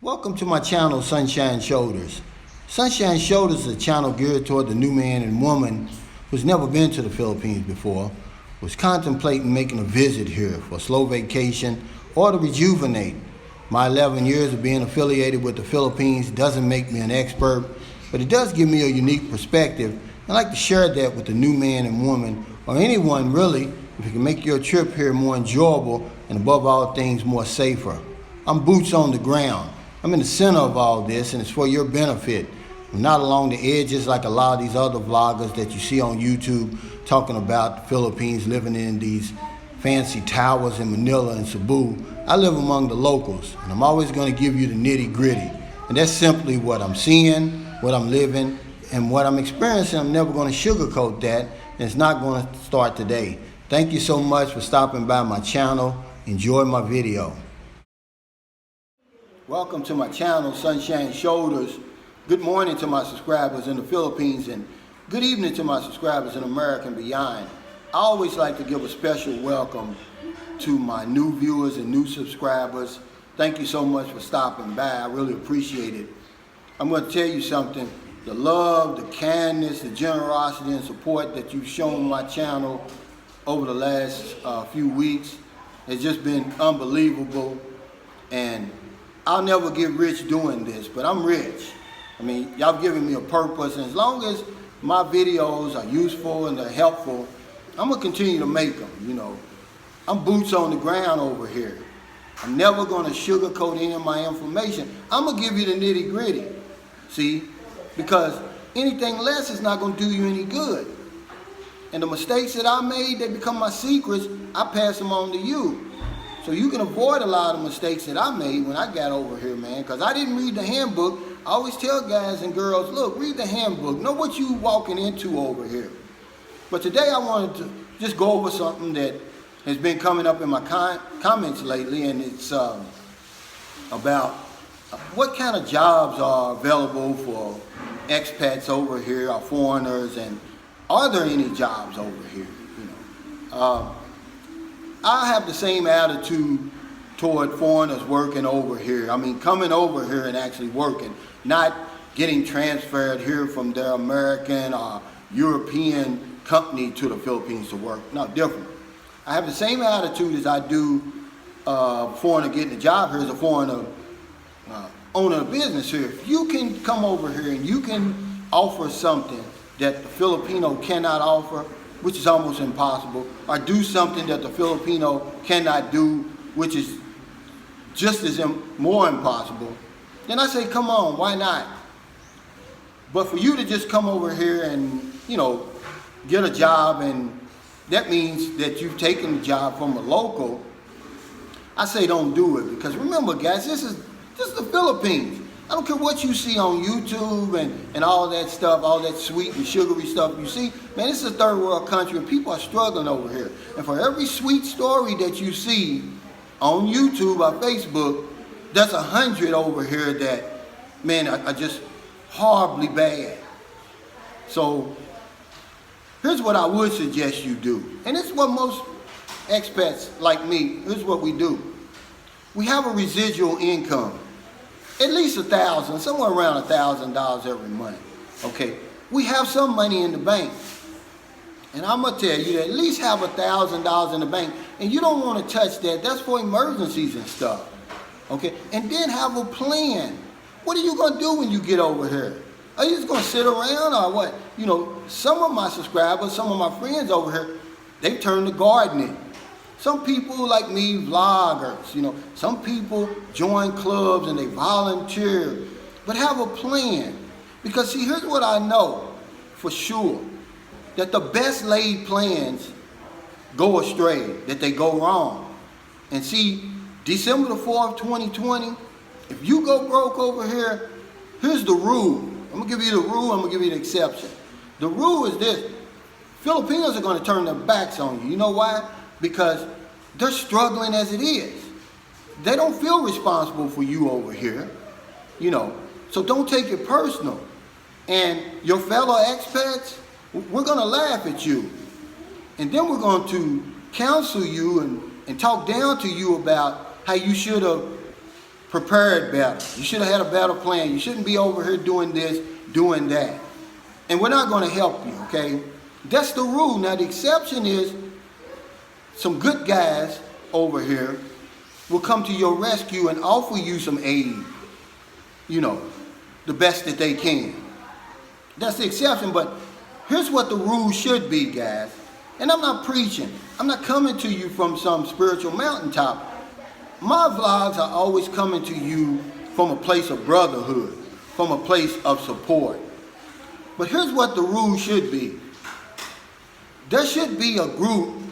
Welcome to my channel, Sunshine Shoulders. Sunshine Shoulders is a channel geared toward the new man and woman who's never been to the Philippines before, was contemplating making a visit here for a slow vacation or to rejuvenate. My 11 years of being affiliated with the Philippines doesn't make me an expert, but it does give me a unique perspective. I'd like to share that with the new man and woman, or anyone really, if it can make your trip here more enjoyable and above all things more safer. I'm boots on the ground. I'm in the center of all this, and it's for your benefit. I'm not along the edges like a lot of these other vloggers that you see on YouTube talking about the Philippines, living in these fancy towers in Manila and Cebu. I live among the locals, and I'm always going to give you the nitty gritty. And that's simply what I'm seeing, what I'm living, and what I'm experiencing. I'm never going to sugarcoat that, and it's not going to start today. Thank you so much for stopping by my channel. Enjoy my video. Welcome to my channel, Sunshine Shoulders. Good morning to my subscribers in the Philippines, and good evening to my subscribers in America and beyond. I always like to give a special welcome to my new viewers and new subscribers. Thank you so much for stopping by. I really appreciate it. I'm going to tell you something. The love, the kindness, the generosity and support that you've shown my channel over the last few weeks has just been unbelievable. And I'll never get rich doing this, but I'm rich. I mean, y'all given me a purpose, and as long as my videos are useful and they're helpful, I'm gonna continue to make them, you know. I'm boots on the ground over here. I'm never gonna sugarcoat any of my information. I'm gonna give you the nitty gritty, see? Because anything less is not gonna do you any good. And the mistakes that I made, they become my secrets, I pass them on to you. So you can avoid a lot of mistakes that I made when I got over here, man, because I didn't read the handbook. I always tell guys and girls, look, read the handbook. Know what you walking into over here. But today I wanted to just go over something that has been coming up in my comments lately, and it's about what kind of jobs are available for expats over here, or foreigners, and are there any jobs over here, you know. I have the same attitude toward foreigners working over here. I mean, coming over here and actually working, not getting transferred here from their American or European company to the Philippines to work. No, different. I have the same attitude as I do foreigner getting a job here as a foreigner owning a business here. If you can come over here and you can offer something that the Filipino cannot offer, which is almost impossible, or do something that the Filipino cannot do, which is just as more impossible, then I say, come on, why not? But for you to just come over here and, you know, get a job, and that means that you've taken the job from a local, I say don't do it. Because remember, guys, this is the Philippines. I don't care what you see on YouTube and all that stuff, all that sweet and sugary stuff you see. Man, this is a third world country and people are struggling over here. And for every sweet story that you see on YouTube or Facebook, there's 100 over here that, man, are just horribly bad. So here's what I would suggest you do. And this is what most expats like me, here's what we do. We have a residual income. At least $1,000, somewhere around $1,000 every month. Okay, we have some money in the bank, and I'm gonna tell you that at least have $1,000 in the bank, and you don't want to touch that. That's for emergencies and stuff. Okay, and then have a plan. What are you gonna do when you get over here? Are you just gonna sit around or what? You know, some of my subscribers, some of my friends over here, they've turned to gardening. Some people like me, vloggers, you know, some people join clubs and they volunteer, but have a plan. Because see, here's what I know for sure, that the best laid plans go astray, that they go wrong. And see, December the 4th, 2020, if you go broke over here, here's the rule. I'm gonna give you the rule, I'm gonna give you the exception. The rule is this: Filipinos are gonna turn their backs on you. You know why? Because they're struggling as it is. They don't feel responsible for you over here, you know. So don't take it personal. And your fellow expats, we're gonna laugh at you. And then we're going to counsel you and talk down to you about how you should have prepared better. You should have had a better plan. You shouldn't be over here doing this, doing that. And we're not going to help you, okay? That's the rule. Now, the exception is some good guys over here will come to your rescue and offer you some aid, you know, the best that they can. That's the exception, but here's what the rule should be, guys. And I'm not preaching. I'm not coming to you from some spiritual mountaintop. My vlogs are always coming to you from a place of brotherhood, from a place of support. But here's what the rule should be. There should be a group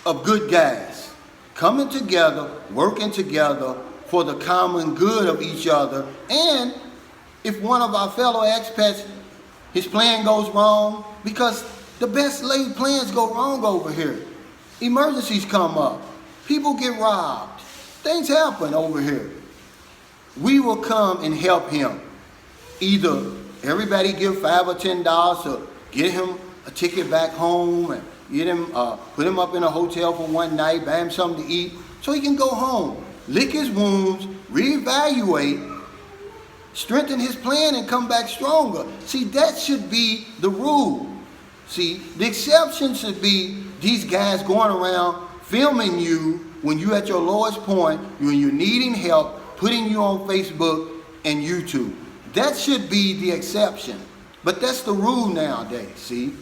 of good guys coming together, working together for the common good of each other. And if one of our fellow expats, his plan goes wrong, because the best laid plans go wrong over here. Emergencies come up. People get robbed. Things happen over here. We will come and help him. Either everybody give $5 or $10 to get him a ticket back home and get him, put him up in a hotel for one night, buy him something to eat so he can go home, lick his wounds, reevaluate, strengthen his plan, and come back stronger. See, that should be the rule. See, the exception should be these guys going around filming you when you're at your lowest point, when you're needing help, putting you on Facebook and YouTube. That should be the exception. But that's the rule nowadays, see?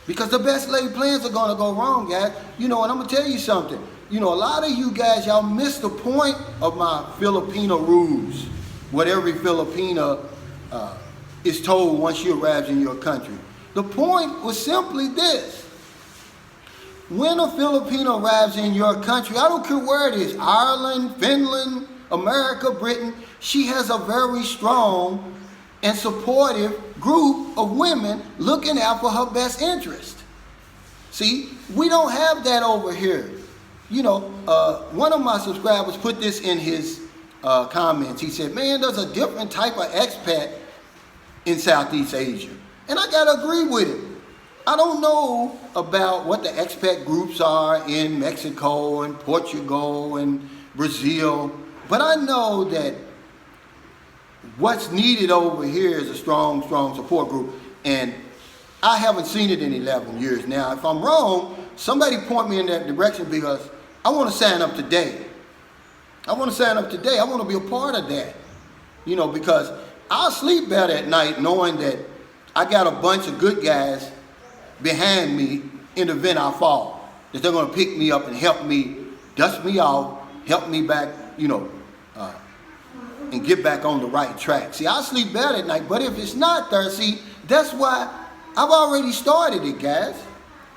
Because the best laid plans are going to go wrong, guys. You know, and I'm going to tell you something. You know, a lot of you guys, y'all miss the point of my Filipino rules. What every Filipino is told once she arrives in your country. The point was simply this. When a Filipino arrives in your country, I don't care where it is, Ireland, Finland, America, Britain, she has a very strong and supportive group of women looking out for her best interest. See, we don't have that over here. You know, one of my subscribers put this in his comments. He said, man, there's a different type of expat in Southeast Asia. And I gotta agree with it. I don't know about what the expat groups are in Mexico and Portugal and Brazil, but I know that what's needed over here is a strong support group, and I haven't seen it in 11 years. Now, if I'm wrong, somebody point me in that direction, because I want to sign up today. I want to sign up today. I want to be a part of that, you know, because I'll sleep better at night knowing that I got a bunch of good guys behind me in the event I fall, that they're going to pick me up and help me, dust me off, help me back, you know, and get back on the right track. See, I sleep better at night, but if it's not there, see, that's why I've already started it, guys.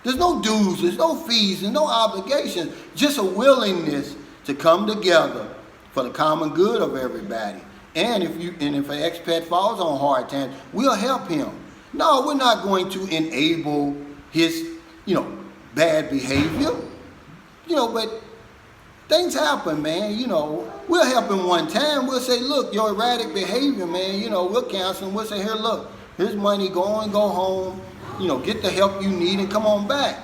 There's no dues, there's no fees, there's no obligations, just a willingness to come together for the common good of everybody. And if an expat falls on hard times, we'll help him. No, we're not going to enable his, you know, bad behavior. You know, but things happen, man. You know, we'll help him one time. We'll say, look, your erratic behavior, man, you know, we'll cancel him. We'll say, here, look, here's money, go home, you know, get the help you need and come on back.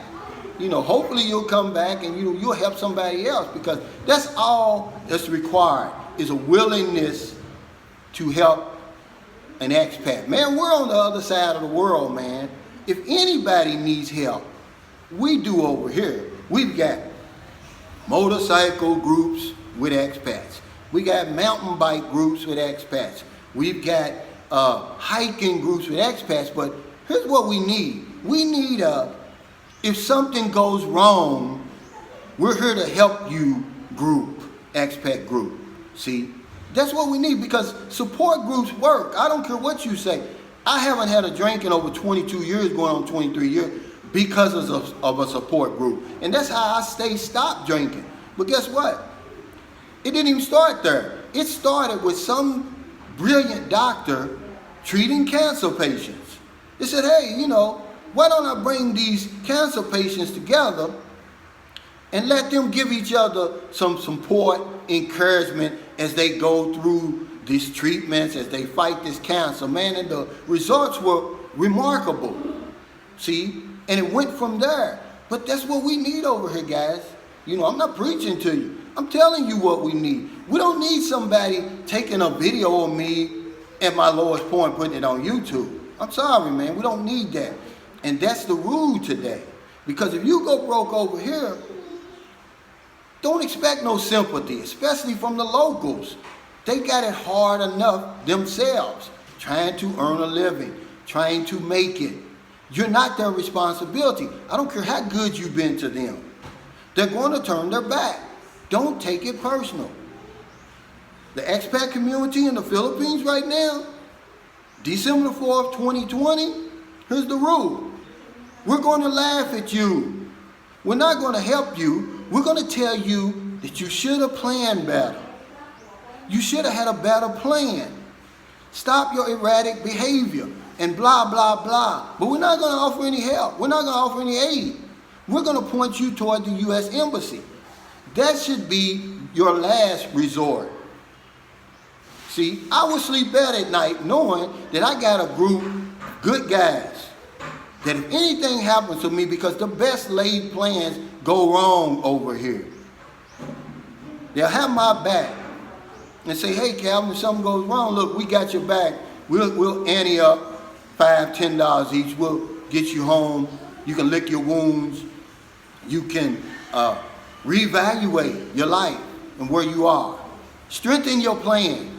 You know, hopefully you'll come back and you'll help somebody else, because that's all that's required, is a willingness to help an expat. Man, we're on the other side of the world, man. If anybody needs help, we do over here. We've got motorcycle groups with expats. We got mountain bike groups with expats. We've got hiking groups with expats. But here's what we need. We need if something goes wrong, we're here to help you group, expat group. See? That's what we need, because support groups work. I don't care what you say. I haven't had a drink in over 22 years, going on 23 years, because of a support group. And that's how I stopped drinking. But guess what? It didn't even start there. It started with some brilliant doctor treating cancer patients. They said, hey, you know, why don't I bring these cancer patients together and let them give each other some support, encouragement as they go through these treatments, as they fight this cancer, man. And the results were remarkable, see? And it went from there. But that's what we need over here, guys. You know, I'm not preaching to you. I'm telling you what we need. We don't need somebody taking a video of me at my lowest point, putting it on YouTube. I'm sorry, man. We don't need that. And that's the rule today. Because if you go broke over here, don't expect no sympathy, especially from the locals. They got it hard enough themselves, trying to earn a living, trying to make it. You're not their responsibility. I don't care how good you've been to them. They're going to turn their back. Don't take it personal. The expat community in the Philippines right now, December 4th, 2020, here's the rule. We're going to laugh at you. We're not going to help you. We're going to tell you that you should have planned better. You should have had a better plan. Stop your erratic behavior and blah, blah, blah. But we're not going to offer any help. We're not going to offer any aid. We're going to point you toward the U.S. Embassy. That should be your last resort. See, I would sleep better at night knowing that I got a group of good guys. That if anything happens to me, because the best laid plans go wrong over here, they'll have my back and say, hey, Calvin, if something goes wrong, look, we got your back. We'll ante up $5, $10 each. We'll get you home. You can lick your wounds. You can reevaluate your life and where you are. Strengthen your plan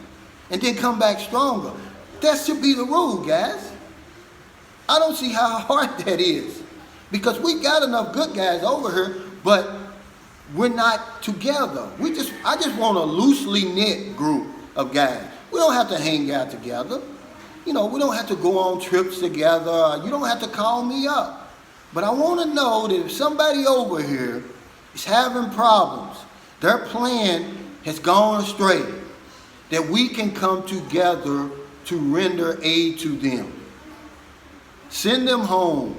and then come back stronger. That should be the rule, guys. I don't see how hard that is, because we got enough good guys over here, but we're not together. I just want a loosely knit group of guys. We don't have to hang out together. You know, we don't have to go on trips together. You don't have to call me up. But I want to know that if somebody over here is having problems, their plan has gone astray, that we can come together to render aid to them. Send them home.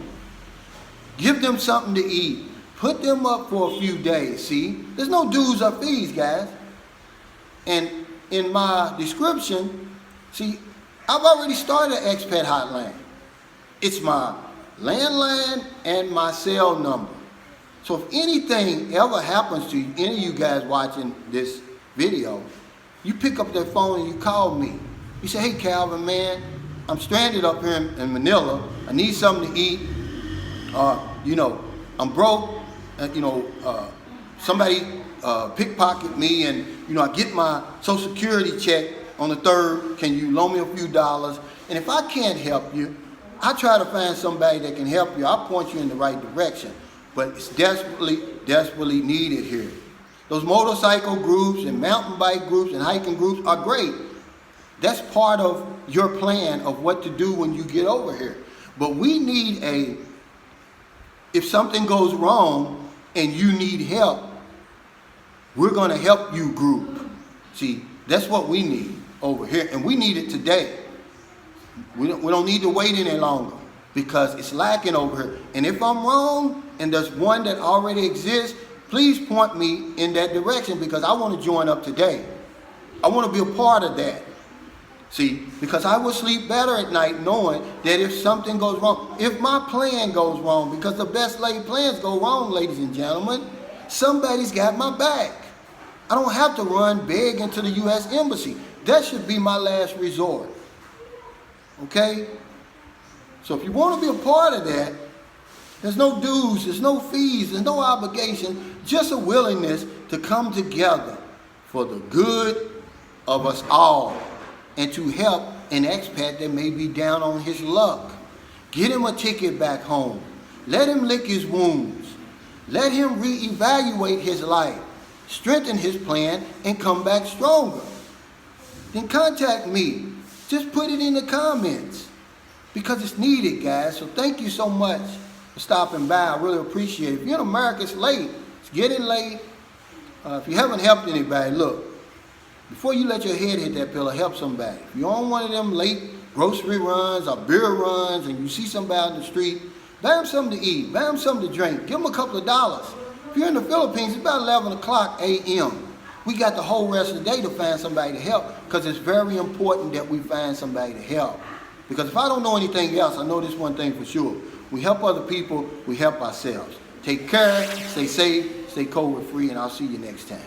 Give them something to eat. Put them up for a few days, see? There's no dues or fees, guys. And in my description, see, I've already started an expat hotline. It's my landline and my cell number. So if anything ever happens to any of you guys watching this video, you pick up that phone and you call me. You say, hey, Calvin, man, I'm stranded up here in Manila. I need something to eat. I'm broke. Somebody pickpocket me, and I get my Social Security check on the 3rd. Can you loan me a few dollars? And if I can't help you, I try to find somebody that can help you. I'll point you in the right direction. But it's desperately, desperately needed here. Those motorcycle groups and mountain bike groups and hiking groups are great. That's part of your plan of what to do when you get over here. But we need if something goes wrong and you need help, we're going to help you group. See, that's what we need over here, and we need it today. We don't need to wait any longer, because it's lacking over here. And if I'm wrong and there's one that already exists, please point me in that direction, because I want to join up today. I want to be a part of that. See, because I will sleep better at night knowing that if something goes wrong, if my plan goes wrong, because the best laid plans go wrong, ladies and gentlemen, somebody's got my back. I don't have to run big into the U.S. Embassy. That should be my last resort. Okay? So if you want to be a part of that, there's no dues, there's no fees, there's no obligation, just a willingness to come together for the good of us all, and to help an expat that may be down on his luck. Get him a ticket back home. Let him lick his wounds. Let him reevaluate his life, strengthen his plan, and come back stronger. Then contact me. Just put it in the comments, because it's needed, guys. So thank you so much for stopping by. I really appreciate it. If you're in America, it's late. It's getting late. If you haven't helped anybody, look, before you let your head hit that pillow, help somebody. If you're on one of them late grocery runs or beer runs and you see somebody on the street, buy them something to eat, buy them something to drink, give them a couple of dollars. If you're in the Philippines, it's about 11 o'clock a.m. We got the whole rest of the day to find somebody to help, because it's very important that we find somebody to help. Because if I don't know anything else, I know this one thing for sure. We help other people, we help ourselves. Take care, stay safe, stay COVID free, and I'll see you next time.